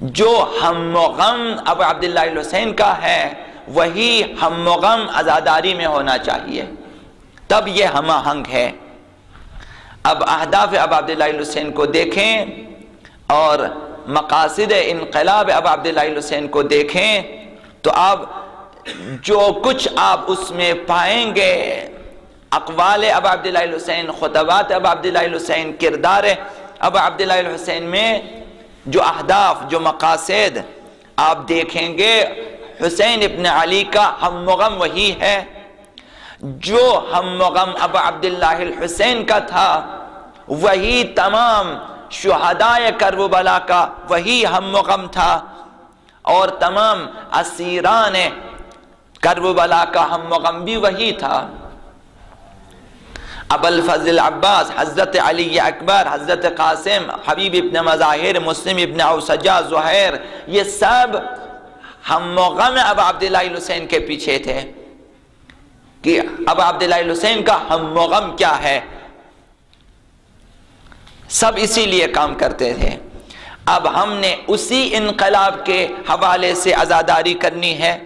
جو ہم و غم ابو عبداللہ الحسین کا ہے وہی ہم و غم عزاداری میں ہونا چاہیے، تب یہ ہم آہنگ ہے۔ اب اہداف ابو عبداللہ الحسین کو دیکھیں اور مقاصد انقلاب ابو عبداللہ الحسین کو دیکھیں تو اب جو کچھ آپ اس میں پائیں گے، اقوال ابو عبداللہ الحسین، خطبات ابو عبداللہ الحسین، کردار ابو عبداللہ الحسین میں جو اہداف، جو مقاصد آپ دیکھیں گے، حسین ابن علی کا ہم و غم وہی ہے جو ہم و غم ابو عبداللہ الحسین کا تھا، وہی تمام شہدائے کربلا کا وہی ہم و غم تھا، اور تمام اسیران کربلا کا ہم و غم بھی وہی تھا۔ ابو الفضل عباس، حضرت علی اکبر، حضرت قاسم، حبیب ابن مظاہر، مسلم ابن اوسجہ، زہیر، یہ سب ہم و غم ابو عبداللہ الحسین کے پیچھے تھے کہ ابو عبداللہ الحسین کا ہم و غم کیا ہے، سب اسی لیے کام کرتے تھے۔ اب ہم نے اسی انقلاب کے حوالے سے عزاداری کرنی ہے،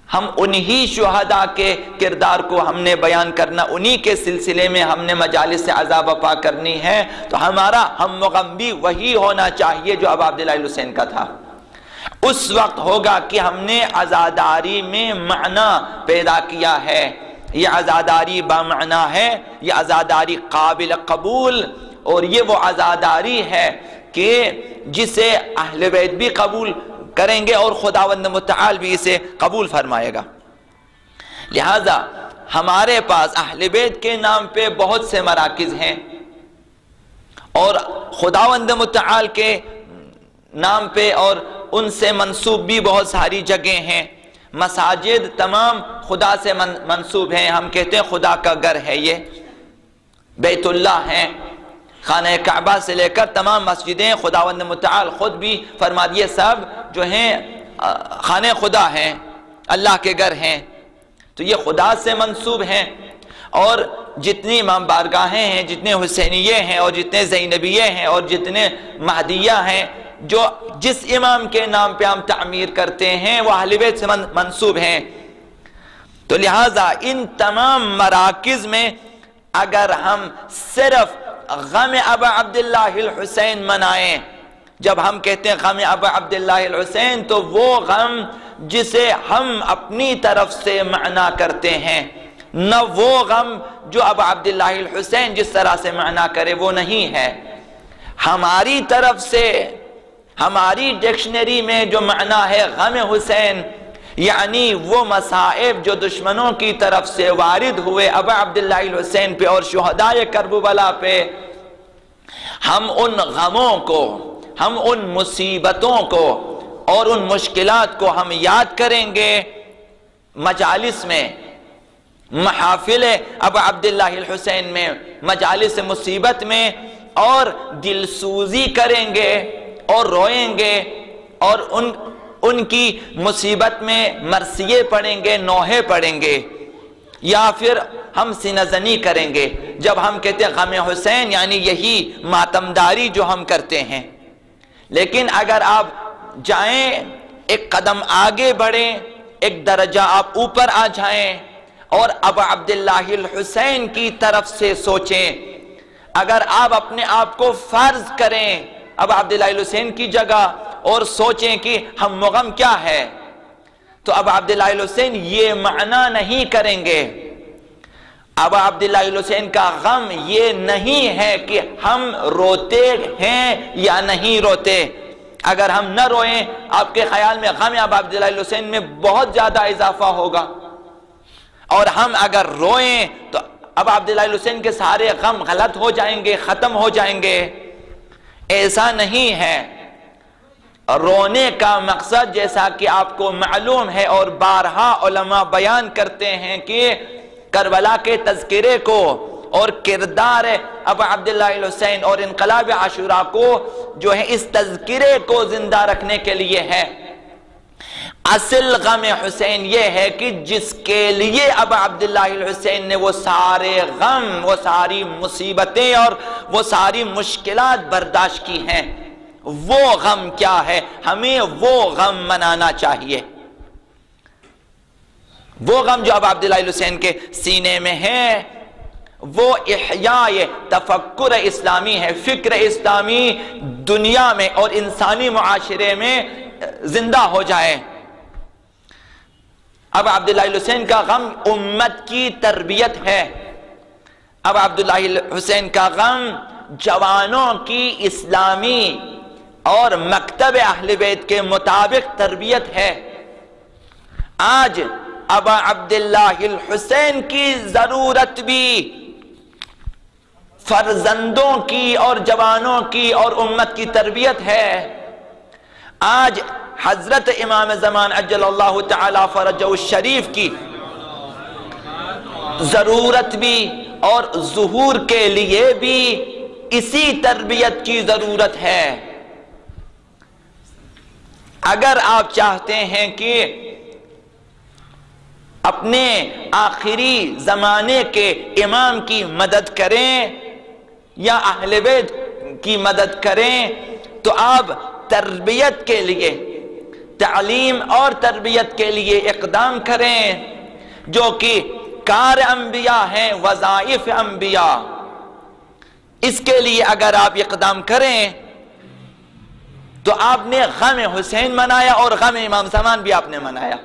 ہم انہی شہداء کے کردار کو ہم نے بیان کرنا، انہی کے سلسلے میں ہم نے مجالس عزا وفا کرنی ہے، تو ہمارا ہم و غم بھی وہی ہونا چاہیے جو ابو عبداللہ الحسین کا تھا۔ اس وقت ہوگا کہ ہم نے عزاداری میں معنی پیدا کیا ہے، یہ عزاداری بامعنی ہے، یہ عزاداری قابل قبول، اور یہ وہ عزاداری ہے کہ جسے اہل بیت بھی قبول کریں گے اور خداوند متعال بھی اسے قبول فرمائے گا۔ لہذا ہمارے پاس اہل بیت کے نام پہ بہت سے مراکز ہیں، اور خداوند متعال کے نام پہ اور ان سے منسوب بھی بہت ساری جگہیں ہیں۔ مساجد تمام خدا سے منسوب ہیں، ہم کہتے ہیں خدا کا گھر ہے، یہ بیت اللہ ہیں، خانہ کعبہ سے لے کر تمام مسجدیں خداوند متعال خود بھی فرما دیے سب جو ہیں خانہ خدا ہیں، اللہ کے گھر ہیں، تو یہ خدا سے منسوب ہیں۔ اور جتنی امام بارگاہیں ہیں، جتنے حسینیے ہیں اور جتنے زینبیے ہیں اور جتنے مہدیہ ہیں، جو جس امام کے نام پہ ہم تعمیر کرتے ہیں وہ اہل بیت سے منسوب ہیں۔ تو لہٰذا ان تمام مراکز میں اگر ہم صرف غم ابو عبداللہ الحسین منائیں، جب ہم کہتے ہیں غم ابو عبداللہ الحسین تو وہ غم جسے ہم اپنی طرف سے معنی کرتے ہیں، نہ وہ غم جو ابو عبداللہ الحسین جس طرح سے معنی کرے، وہ نہیں ہے۔ ہماری طرف سے، ہماری ڈکشنری میں جو معنی ہے غم حسین، یعنی وہ مصائب جو دشمنوں کی طرف سے وارد ہوئے ابو عبداللہ الحسین پہ اور شہدائے کربلا پہ، ہم ان غموں کو، ہم ان مصیبتوں کو اور ان مشکلات کو ہم یاد کریں گے مجالس میں، محافل ابو عبداللہ الحسین میں، مجالس مصیبت میں، اور دل سوزی کریں گے اور روئیں گے اور ان کی مصیبت میں مرثیے پڑھیں گے، نوحے پڑھیں گے، یا پھر ہم سینہ زنی کریں گے۔ جب ہم کہتے ہیں غم حسین یعنی یہی ماتمداری جو ہم کرتے ہیں۔ لیکن اگر آپ جائیں، ایک قدم آگے بڑھیں، ایک درجہ آپ اوپر آ جائیں اور ابو عبداللہ الحسین کی طرف سے سوچیں، اگر آپ اپنے آپ کو فرض کریں ابو عبداللہ الحسین کی جگہ اور سوچیں کہ ہم و غم کیا ہے، تو ابو عبداللہ الحسین یہ معنی نہیں کریں گے۔ ابو عبداللہ الحسین کا غم یہ نہیں ہے کہ ہم روتے ہیں یا نہیں روتے۔ اگر ہم نہ روئیں، آپ کے خیال میں غم ابو عبداللہ الحسین میں بہت زیادہ اضافہ ہوگا، اور ہم اگر روئیں تو ابو عبداللہ الحسین کے سارے غم غلط ہو جائیں گے، ختم ہو جائیں گے۔ ایسا نہیں ہے۔ رونے کا مقصد جیسا کہ آپ کو معلوم ہے اور بارہا علماء بیان کرتے ہیں کہ کربلا کے تذکرے کو اور کردار ابو عبداللہ الحسین اور انقلاب عاشوراء کو جو ہے اس تذکرے کو زندہ رکھنے کے لیے ہے۔ اصل غم حسین یہ ہے کہ جس کے لیے ابو عبداللہ الحسین نے وہ سارے غم، وہ ساری مصیبتیں اور وہ ساری مشکلات برداشت کی ہیں، وہ غم کیا ہے، ہمیں وہ غم منانا چاہیے، وہ غم جو اب عبداللہ الحسین کے سینے میں ہے، وہ احیاء تفکر اسلامی ہے، فکر اسلامی دنیا میں اور انسانی معاشرے میں زندہ ہو جائے۔ اب عبداللہ الحسین کا غم امت کی تربیت ہے، اب عبداللہ الحسین کا غم جوانوں کی اسلامی اور مکتب اہل بیت کے مطابق تربیت ہے۔ آج ابا عبداللہ الحسین کی ضرورت بھی فرزندوں کی اور جوانوں کی اور امت کی تربیت ہے۔ آج حضرت امام زمان عجل اللہ تعالی فرجہ الشریف کی ضرورت بھی اور ظہور کے لیے بھی اسی تربیت کی ضرورت ہے۔ اگر آپ چاہتے ہیں کہ اپنے آخری زمانے کے امام کی مدد کریں یا اہل بیت کی مدد کریں تو آپ تربیت کے لیے، تعلیم اور تربیت کے لیے اقدام کریں، جو کہ کار انبیاء ہیں، وظائف انبیاء۔ اس کے لیے اگر آپ اقدام کریں تو آپ نے غم حسین منایا اور غم امام زمان بھی آپ نے منایا۔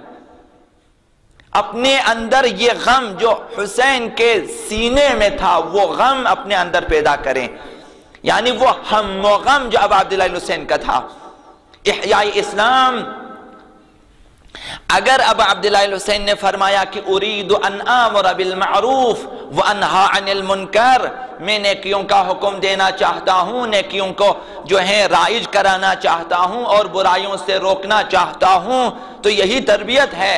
اپنے اندر یہ غم جو حسین کے سینے میں تھا وہ غم اپنے اندر پیدا کریں، یعنی وہ ہم و غم جو اب عبداللہ الحسین کا تھا، احیاء اسلام۔ اگر اب عبداللہ الحسین نے فرمایا کہ ارید ان آمر بالمعروف وانہا عن المنکر، میں نیکیوں کا حکم دینا چاہتا ہوں، نیکیوں کو جو ہے رائج کرانا چاہتا ہوں اور برائیوں سے روکنا چاہتا ہوں، تو یہی تربیت ہے۔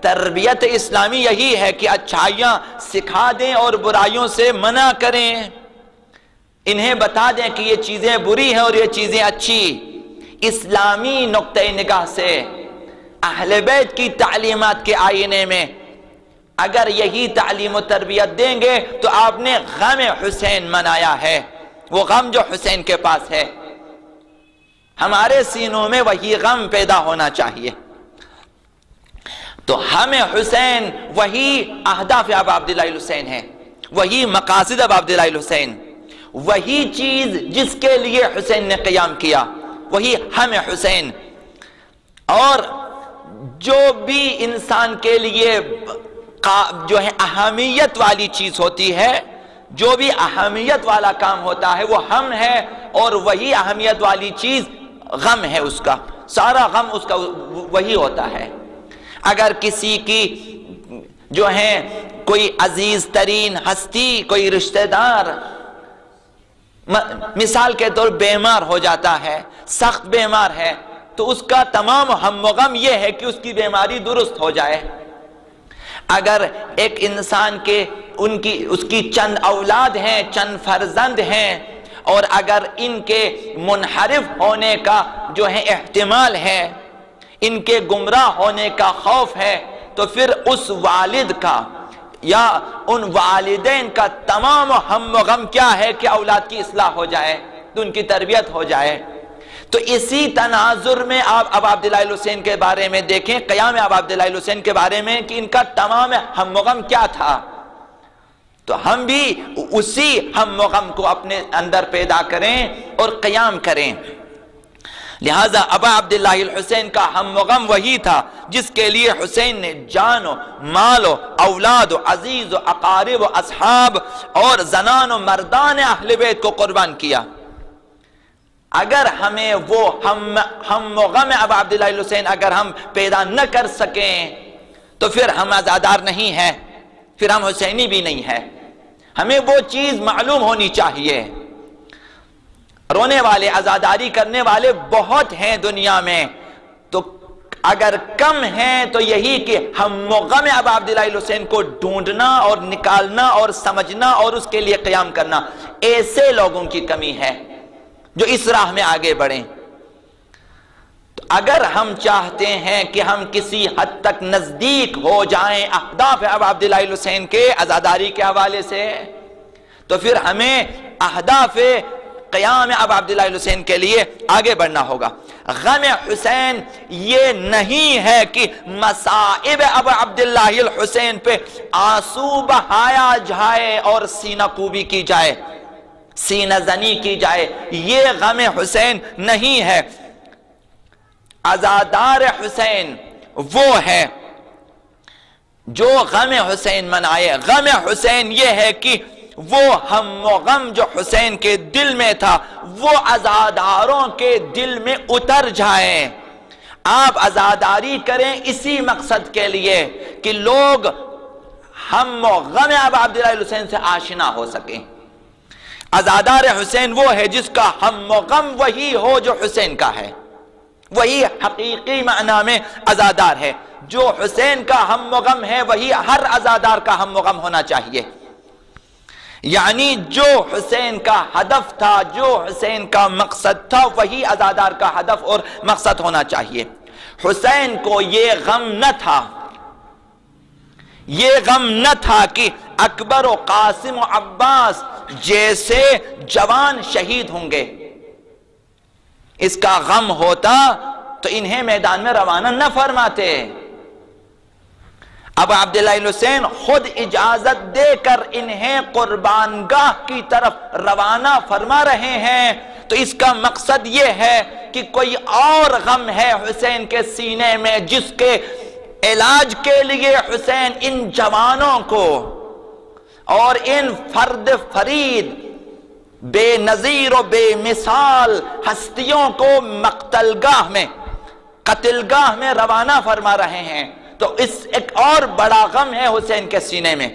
تربیت اسلامی یہی ہے کہ اچھائیاں سکھا دیں اور برائیوں سے منع کریں، انہیں بتا دیں کہ یہ چیزیں بری ہیں اور یہ چیزیں اچھی۔ اسلامی نقطہ نگاہ سے اہل بیت کی تعلیمات کے آئینے میں اگر یہی تعلیم و تربیت دیں گے تو آپ نے غم حسین منایا ہے، وہ غم جو حسین کے پاس ہے، ہمارے سینوں میں وہی غم پیدا ہونا چاہیے۔ تو ہمیں حسین وہی اہداف اب عبداللہ الحسین ہے، وہی مقاصد اب عبداللہ الحسین، وہی چیز جس کے لیے حسین نے قیام کیا، وہی ہمیں حسین۔ اور جو بھی انسان کے لیے جو ہے اہمیت والی چیز ہوتی ہے، جو بھی اہمیت والا کام ہوتا ہے وہ ہم ہے، اور وہی اہمیت والی چیز غم ہے، اس کا سارا غم اس کا وہی ہوتا ہے۔ اگر کسی کی جو ہے کوئی عزیز ترین ہستی، کوئی رشتہ دار مثال کے طور بیمار ہو جاتا ہے، سخت بیمار ہے، تو اس کا تمام ہم و غم یہ ہے کہ اس کی بیماری درست ہو جائے۔ اگر ایک انسان کے اس کی چند اولاد ہیں، چند فرزند ہیں، اور اگر ان کے منحرف ہونے کا جو ہے احتمال ہے، ان کے گمراہ ہونے کا خوف ہے، تو پھر اس والد کا یا ان والدین کا تمام ہم و غم کیا ہے کہ اولاد کی اصلاح ہو جائے، تو ان کی تربیت ہو جائے۔ تو اسی تناظر میں آپ اب عبداللہ الحسین کے بارے میں دیکھیں، قیام اب عبداللہ الحسین کے بارے میں کہ ان کا تمام ہم و غم کیا تھا، تو ہم بھی اسی ہم و غم کو اپنے اندر پیدا کریں اور قیام کریں۔ لہذا ابا عبداللہ الحسین کا ہم و غم وہی تھا جس کے لیے حسین نے جان و مال و اولاد و عزیز و اقارب و اصحاب اور زنان و مردان اہل بیت کو قربان کیا۔ اگر ہمیں وہ ہم و غم ابا عبداللہ الحسین اگر ہم پیدا نہ کر سکیں تو پھر ہم عزادار نہیں ہیں، پھر ہم حسینی بھی نہیں ہیں۔ ہمیں وہ چیز معلوم ہونی چاہیے۔ رونے والے، عزاداری کرنے والے بہت ہیں دنیا میں، تو اگر کم ہیں تو یہی کہ ہم و غم ابا عبداللہ الحسین کو ڈھونڈنا اور نکالنا اور سمجھنا اور اس کے لیے قیام کرنا، ایسے لوگوں کی کمی ہے جو اس راہ میں آگے بڑھیں۔ تو اگر ہم چاہتے ہیں کہ ہم کسی حد تک نزدیک ہو جائیں اہداف ابا عبداللہ الحسین کے عزاداری کے حوالے سے، تو پھر ہمیں اہداف قیام ابا عبداللہ حسین کے لیے آگے بڑھنا ہوگا۔ غم حسین یہ نہیں ہے کہ مصائب ابا عبداللہ الحسین پہ آنسو بہایا جائے اور سینہ کوبی کی جائے، سینہ زنی کی جائے، یہ غم حسین نہیں ہے۔ عزادار حسین وہ ہے جو غم حسین منائے۔ غم حسین یہ ہے کہ وہ ہم و غم جو حسین کے دل میں تھا وہ عزاداروں کے دل میں اتر جائیں۔ آپ عزاداری کریں اسی مقصد کے لیے کہ لوگ ہم و غم ابا عبداللہ حسین سے آشنا ہو سکیں۔ عزادار حسین وہ ہے جس کا ہم و غم وہی ہو جو حسین کا ہے، وہی حقیقی معنی میں عزادار ہے۔ جو حسین کا ہم و غم ہے وہی ہر عزادار کا ہم و غم ہونا چاہیے، یعنی جو حسین کا ہدف تھا، جو حسین کا مقصد تھا، وہی عزادار کا ہدف اور مقصد ہونا چاہیے۔ حسین کو یہ غم نہ تھا، یہ غم نہ تھا کہ اکبر و قاسم و عباس جیسے جوان شہید ہوں گے۔ اس کا غم ہوتا تو انہیں میدان میں روانہ نہ فرماتے۔ ابا عبداللہ الحسین خود اجازت دے کر انہیں قربانگاہ کی طرف روانہ فرما رہے ہیں، تو اس کا مقصد یہ ہے کہ کوئی اور غم ہے حسین کے سینے میں جس کے علاج کے لیے حسین ان جوانوں کو اور ان فرد فرید بے نظیر و بے مثال ہستیوں کو مقتلگاہ میں، قتلگاہ میں روانہ فرما رہے ہیں۔ تو اس ایک اور بڑا غم ہے حسین کے سینے میں۔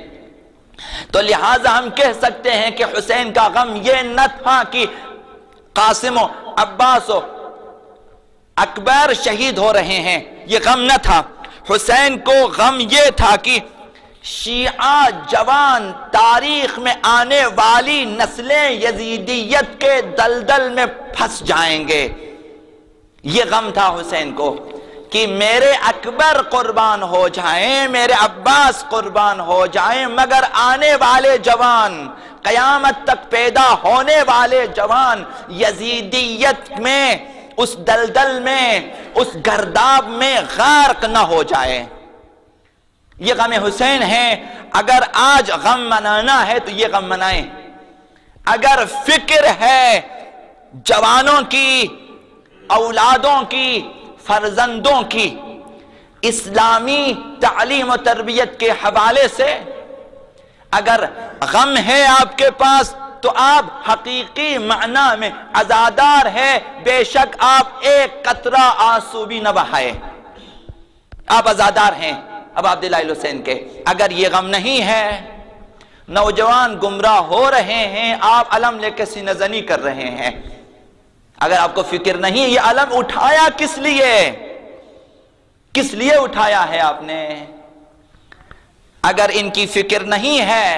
تو لہٰذا ہم کہہ سکتے ہیں کہ حسین کا غم یہ نہ تھا کہ قاسم و عباس و اکبر شہید ہو رہے ہیں، یہ غم نہ تھا۔ حسین کو غم یہ تھا کہ شیعہ جوان تاریخ میں آنے والی نسلیں یزیدیت کے دلدل میں پھنس جائیں گے، یہ غم تھا حسین کو کہ میرے اکبر قربان ہو جائیں، میرے عباس قربان ہو جائیں، مگر آنے والے جوان، قیامت تک پیدا ہونے والے جوان یزیدیت میں، اس دلدل میں، اس گرداب میں غرق نہ ہو جائے۔ یہ غم حسین ہے۔ اگر آج غم منانا ہے تو یہ غم منائیں۔ اگر فکر ہے جوانوں کی، اولادوں کی، فرزندوں کی اسلامی تعلیم و تربیت کے حوالے سے اگر غم ہے آپ کے پاس تو آپ حقیقی معنی میں عزادار ہے، بے شک آپ ایک قطرہ آنسو بھی نہ بہائے، آپ عزادار ہیں ابا عبداللہ الحسین کے۔ اگر یہ غم نہیں ہے، نوجوان گمراہ ہو رہے ہیں، آپ علم لے کے سینہ زنی کر رہے ہیں، اگر آپ کو فکر نہیں، یہ علم اٹھایا کس لیے؟ کس لیے اٹھایا ہے آپ نے؟ اگر ان کی فکر نہیں ہے،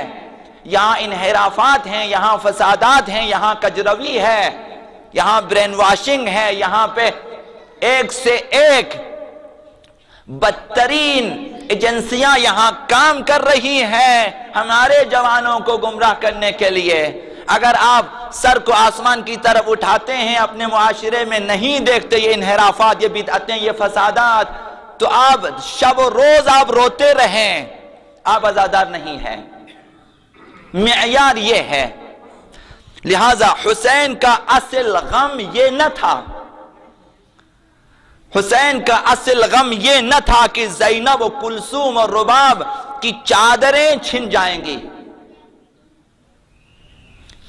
یہاں انحرافات ہیں، یہاں فسادات ہیں، یہاں کجروی ہے، یہاں برین واشنگ ہے، یہاں پہ ایک سے ایک بدترین ایجنسیاں یہاں کام کر رہی ہیں ہمارے جوانوں کو گمراہ کرنے کے لیے۔ اگر آپ سر کو آسمان کی طرف اٹھاتے ہیں، اپنے معاشرے میں نہیں دیکھتے یہ انحرافات، یہ بدعتیں، یہ فسادات، تو آپ شب و روز آپ روتے رہیں، آپ عزادار نہیں ہیں۔ معیار یہ ہے۔ لہذا حسین کا اصل غم یہ نہ تھا، حسین کا اصل غم یہ نہ تھا کہ زینب و کلثوم اور رباب کی چادریں چھن جائیں گی،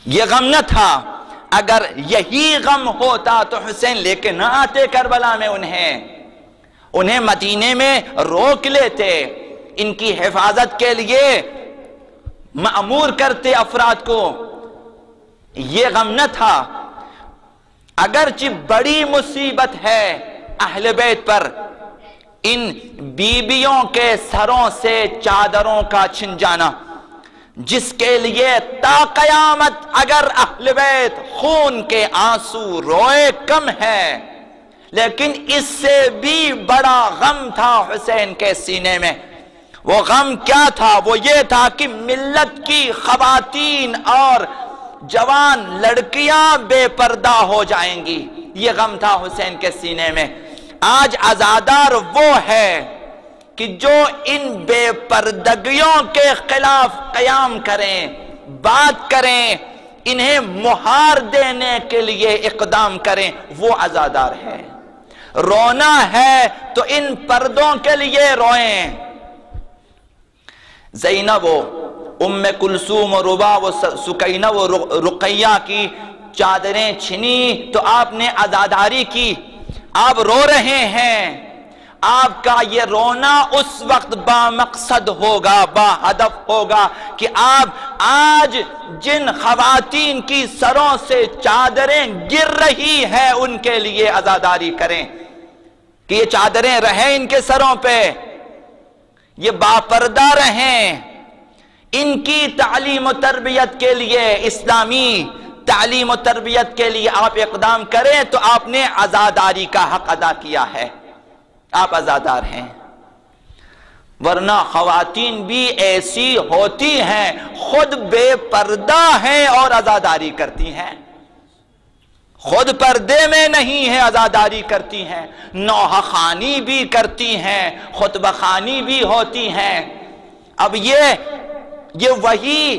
یہ غم نہ تھا۔ اگر یہی غم ہوتا تو حسین لے کے نہ آتے کربلا میں، انہیں مدینے میں روک لیتے، ان کی حفاظت کے لیے مأمور کرتے افراد کو، یہ غم نہ تھا۔ اگرچہ بڑی مصیبت ہے اہل بیت پر ان بیبیوں کے سروں سے چادروں کا چھن جانا، جس کے لیے تا قیامت اگر اہل بیت خون کے آنسو روئے کم ہے، لیکن اس سے بھی بڑا غم تھا حسین کے سینے میں۔ وہ غم کیا تھا؟ وہ یہ تھا کہ ملت کی خواتین اور جوان لڑکیاں بے پردہ ہو جائیں گی۔ یہ غم تھا حسین کے سینے میں۔ آج عزادار وہ ہے کہ جو ان بے پردگیوں کے خلاف قیام کریں، بات کریں، انہیں مہار دینے کے لیے اقدام کریں، وہ عزادار ہے۔ رونا ہے تو ان پردوں کے لیے روئیں۔ زینب و ام کلثوم و ربا و سکینہ و رقیہ کی چادریں چھنی تو آپ نے عزاداری کی۔ آپ رو رہے ہیں، آپ کا یہ رونا اس وقت بامقصد ہوگا، با ہدف ہوگا کہ آپ آج جن خواتین کی سروں سے چادریں گر رہی ہیں ان کے لیے عزاداری کریں کہ یہ چادریں رہیں ان کے سروں پہ، یہ باپردہ رہیں۔ ان کی تعلیم و تربیت کے لیے، اسلامی تعلیم و تربیت کے لیے آپ اقدام کریں تو آپ نے عزاداری کا حق ادا کیا ہے، آپ عزادار ہیں۔ ورنہ خواتین بھی ایسی ہوتی ہیں، خود بے پردہ ہیں اور عزاداری کرتی ہیں، خود پردے میں نہیں ہے عزاداری کرتی ہیں، نوحہ خوانی بھی کرتی ہیں، خطبہ خوانی بھی ہوتی ہیں۔ اب یہ وہی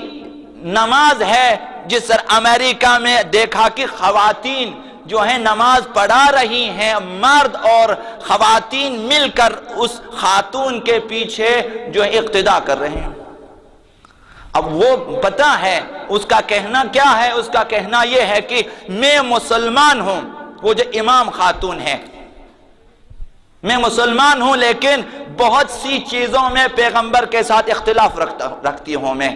نماز ہے جس طرح امریکہ میں دیکھا کہ خواتین جو ہیں نماز پڑھا رہی ہیں، مرد اور خواتین مل کر اس خاتون کے پیچھے جو اقتداء کر رہے ہیں۔ اب وہ پتہ ہے اس کا کہنا کیا ہے، اس کا کہنا یہ ہے کہ میں مسلمان ہوں، وہ جو امام خاتون ہے، میں مسلمان ہوں لیکن بہت سی چیزوں میں پیغمبر کے ساتھ اختلاف رکھتی ہوں، میں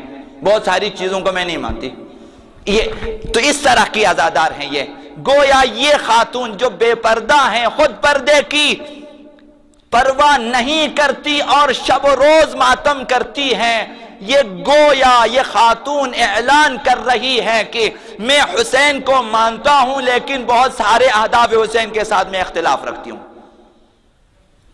بہت ساری چیزوں کو میں نہیں مانتی۔ یہ تو اس طرح کی عزادار ہیں یہ، گویا یہ خاتون جو بے پردہ ہیں، خود پردے کی پرواہ نہیں کرتی اور شب و روز ماتم کرتی ہیں، یہ گویا یہ خاتون اعلان کر رہی ہے کہ میں حسین کو مانتا ہوں لیکن بہت سارے اہداف حسین کے ساتھ میں اختلاف رکھتی ہوں۔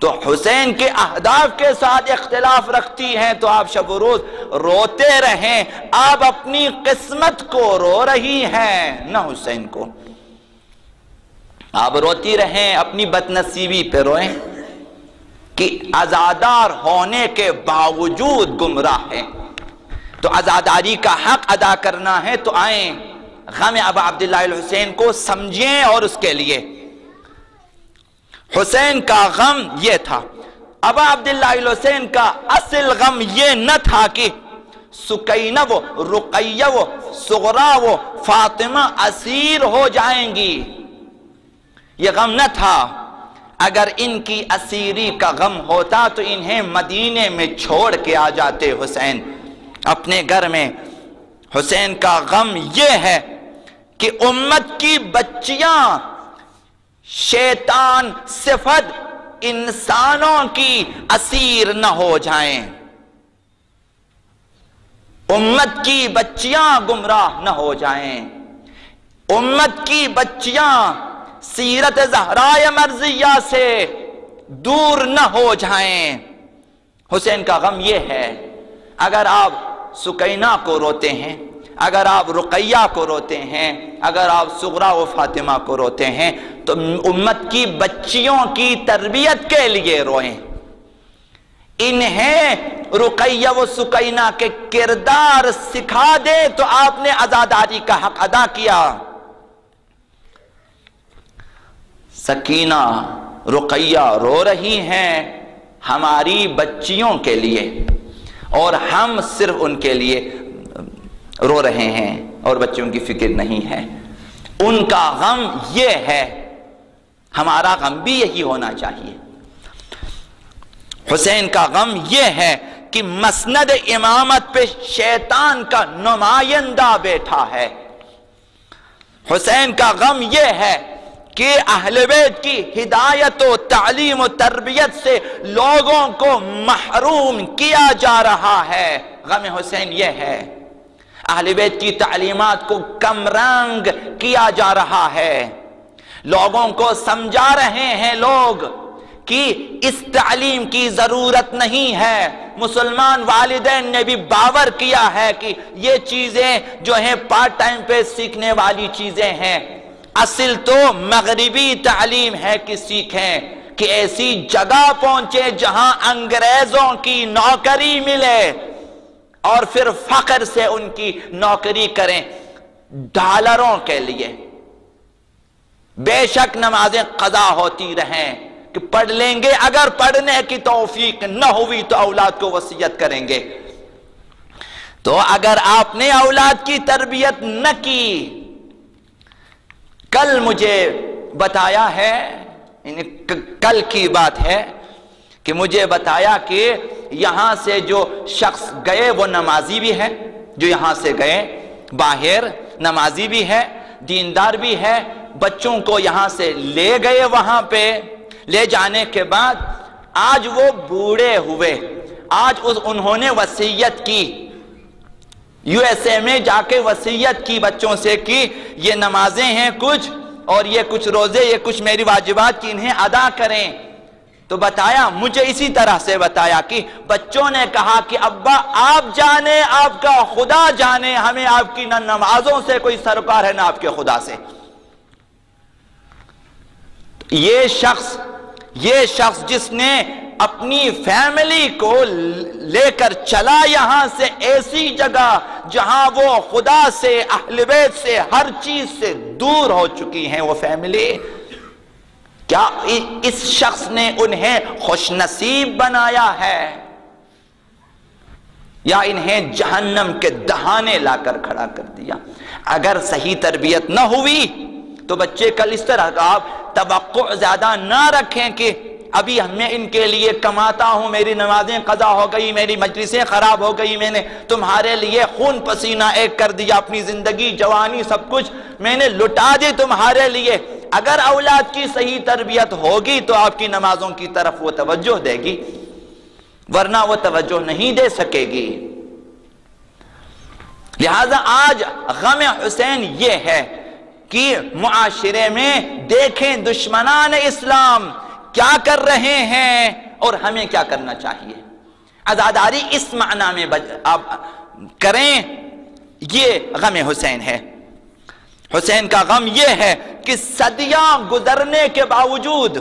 تو حسین کے اہداف کے ساتھ اختلاف رکھتی ہیں تو آپ شب و روز روتے رہیں، آپ اپنی قسمت کو رو رہی ہیں، نہ حسین کو۔ آپ روتی رہیں، اپنی بدنصیبی پہ روئیں کہ عزادار ہونے کے باوجود گمراہ ہیں۔ تو عزاداری کا حق ادا کرنا ہے تو آئیں غم ابا عبداللہ الحسین کو سمجھیں، اور اس کے لیے حسین کا غم یہ تھا۔ ابا عبداللہ الحسین کا اصل غم یہ نہ تھا کہ سکینہ و رقیہ و صغرا و فاطمہ اسیر ہو جائیں گی، یہ غم نہ تھا۔ اگر ان کی اسیری کا غم ہوتا تو انہیں مدینے میں چھوڑ کے آ جاتے حسین اپنے گھر میں۔ حسین کا غم یہ ہے کہ امت کی بچیاں شیطان صفت انسانوں کی اسیر نہ ہو جائیں، امت کی بچیاں گمراہ نہ ہو جائیں، امت کی بچیاں سیرت زہرائے مرضیہ سے دور نہ ہو جائیں۔ حسین کا غم یہ ہے، اگر آپ سکینہ کو روتے ہیں، اگر آپ رقیہ کو روتے ہیں، اگر آپ صغرا و فاطمہ کو روتے ہیں تو امت کی بچیوں کی تربیت کے لیے روئیں، انہیں رقیہ و سکینہ کے کردار سکھا دے تو آپ نے عزاداری کا حق ادا کیا۔ سکینہ رقیہ رو رہی ہیں ہماری بچیوں کے لیے اور ہم صرف ان کے لیے رو رہے ہیں اور بچوں کی فکر نہیں ہے۔ ان کا غم یہ ہے، ہمارا غم بھی یہی ہونا چاہیے۔ حسین کا غم یہ ہے کہ مسند امامت پہ شیطان کا نمائندہ بیٹھا ہے۔ حسین کا غم یہ ہے کہ اہل بیت کی ہدایت و تعلیم و تربیت سے لوگوں کو محروم کیا جا رہا ہے، غم حسین یہ ہے۔ اہل بیت کی تعلیمات کو کم رنگ کیا جا رہا ہے، لوگوں کو سمجھا رہے ہیں لوگ کہ اس تعلیم کی ضرورت نہیں ہے۔ مسلمان والدین نے بھی باور کیا ہے کہ یہ چیزیں جو ہیں پارٹ ٹائم پہ سیکھنے والی چیزیں ہیں، اصل تو مغربی تعلیم ہے کہ سیکھیں، کہ ایسی جگہ پہنچے جہاں انگریزوں کی نوکری ملے اور پھر فخر سے ان کی نوکری کریں ڈالروں کے لیے۔ بے شک نمازیں قضا ہوتی رہیں کہ پڑھ لیں گے، اگر پڑھنے کی توفیق نہ ہوئی تو اولاد کو وصیت کریں گے۔ تو اگر آپ نے اولاد کی تربیت نہ کی، کل مجھے بتایا ہے، کل کی بات ہے کہ مجھے بتایا کہ یہاں سے جو شخص گئے وہ نمازی بھی ہے، جو یہاں سے گئے باہر نمازی بھی ہے، دیندار بھی ہے، بچوں کو یہاں سے لے گئے، وہاں پہ لے جانے کے بعد آج وہ بوڑھے ہوئے، آج انہوں نے وصیت کی، یو ایس اے میں جا کے وصیت کی بچوں سے کہ یہ نمازیں ہیں کچھ اور یہ کچھ روزے، یہ کچھ میری واجبات کی، انہیں ادا کریں۔ تو بتایا، مجھے اسی طرح سے بتایا کہ بچوں نے کہا کہ ابا آپ جانے، آپ کا خدا جانے، ہمیں آپ کی نہ نمازوں سے کوئی سروکار ہے نہ آپ کے خدا سے۔ یہ شخص جس نے اپنی فیملی کو لے کر چلا یہاں سے ایسی جگہ جہاں وہ خدا سے، اہل بیت سے، ہر چیز سے دور ہو چکی ہیں وہ فیملی، کیا اس شخص نے انہیں خوش نصیب بنایا ہے یا انہیں جہنم کے دہانے لا کر کھڑا کر دیا؟ اگر صحیح تربیت نہ ہوئی تو بچے کل اس طرح کا آپ توقع زیادہ نہ رکھیں کہ ابھی میں ان کے لیے کماتا ہوں، میری نمازیں قضا ہو گئی، میری مجلسیں خراب ہو گئی، میں نے تمہارے لیے خون پسینہ ایک کر دیا، اپنی زندگی جوانی سب کچھ میں نے لٹا دی تمہارے لیے۔ اگر اولاد کی صحیح تربیت ہوگی تو آپ کی نمازوں کی طرف وہ توجہ دے گی، ورنہ وہ توجہ نہیں دے سکے گی۔ لہذا آج غم حسین یہ ہے کہ معاشرے میں دیکھیں دشمنان اسلام کیا کر رہے ہیں اور ہمیں کیا کرنا چاہیے۔ عزاداری اس معنی میں آپ کریں، یہ غم حسین ہے۔ حسین کا غم یہ ہے کہ صدیاں گزرنے کے باوجود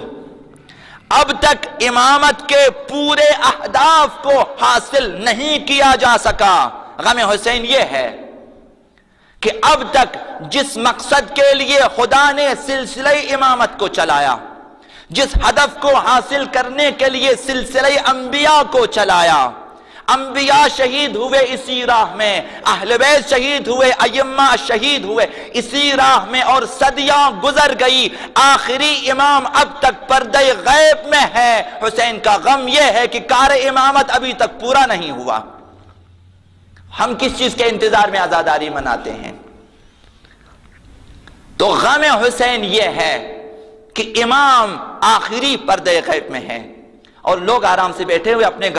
اب تک امامت کے پورے اہداف کو حاصل نہیں کیا جا سکا۔ غم حسین یہ ہے کہ اب تک جس مقصد کے لیے خدا نے سلسلہ امامت کو چلایا، جس ہدف کو حاصل کرنے کے لیے سلسلہ انبیاء کو چلایا، انبیاء شہید ہوئے اسی راہ میں، اہل بیت شہید ہوئے، ائمہ شہید ہوئے اسی راہ میں، اور صدیاں گزر گئی، آخری امام اب تک پردہ غیب میں ہے۔ حسین کا غم یہ ہے کہ کار امامت ابھی تک پورا نہیں ہوا۔ ہم کس چیز کے انتظار میں عزاداری مناتے ہیں؟ تو غم حسین یہ ہے کہ امام آخری پردہ غیب میں ہے اور لوگ آرام سے بیٹھے ہوئے اپنے